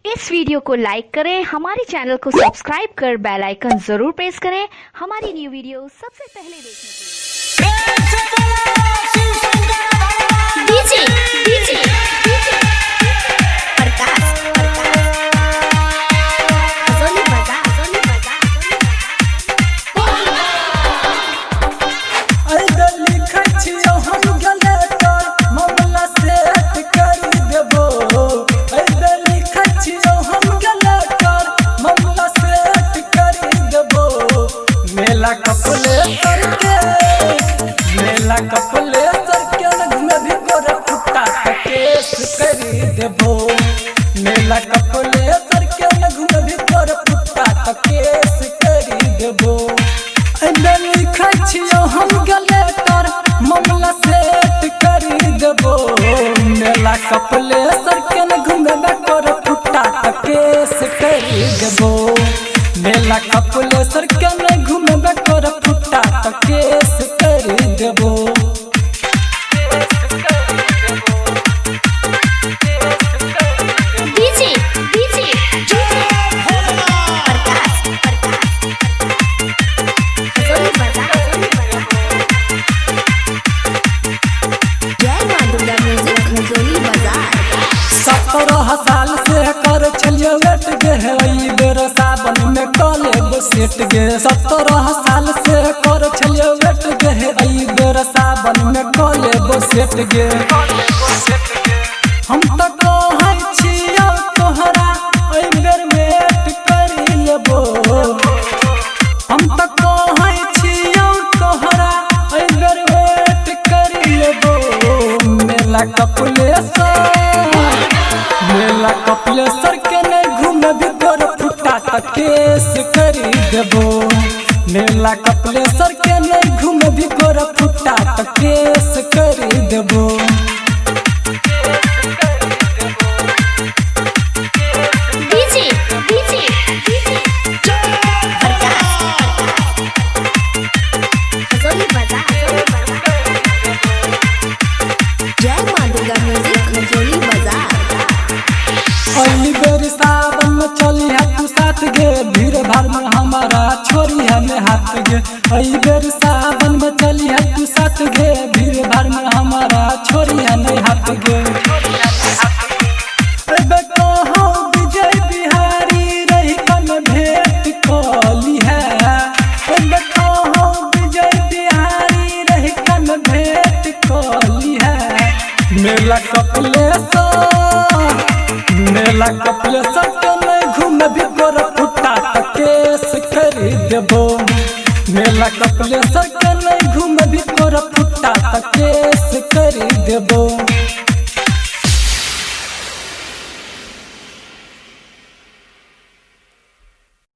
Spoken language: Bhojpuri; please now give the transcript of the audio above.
इस वीडियो को लाइक करें, हमारे चैनल को सब्सक्राइब कर बेल आइकन जरूर प्रेस करें हमारी न्यू वीडियो सबसे पहले देखने के लिए। कपले सरके घूमे भी गोरा फुटा केस करी देबो। मेला कपले सरके घूमे भी गोरा फुटा केस करी देबो। लिखै छियौ हम गले तर मामला सेट करी देबो। मेला कपले सरके घूमे भी गोरा फुटा केस करी देबो। मेला कपले सरके घूमे भी गोरा फुटा केस करी देबो। साल से कर चलिए वेट गे बेर सावन में कॉलेज सेट गे। 17 साल से कर चलिए वेट गे बेर सावन में कॉलेज सेट गे। हम तो कहै छियौ तोहरा एहि बेर वेट करि लेबो। हम तो कहै छियौ तोहरा एहि बेर वेट करि लेबो। मेला कपलेसर के नहीं घूमे भी गोरा फुटा केस करी देबो। मेला कपलेसर के नहीं घूमे भी गोरा फुटा केस करी देबो। सावन में चली है तू साथ गे भीड़ भाड़ में हमारा छोरी हमें हाथ गे। बेर सावन में चली है तू साथ गे भीड़ भाड़ में हमारा छोरी हमें हाथ गे। विजय बिहारी रही कन भेंट कली है। विजय बिहारी रही कन भेंट कली है। मेला कपलेसर के नहीं घूमे भी गोरा फुटा केस करी देबो। मेला कपलेसर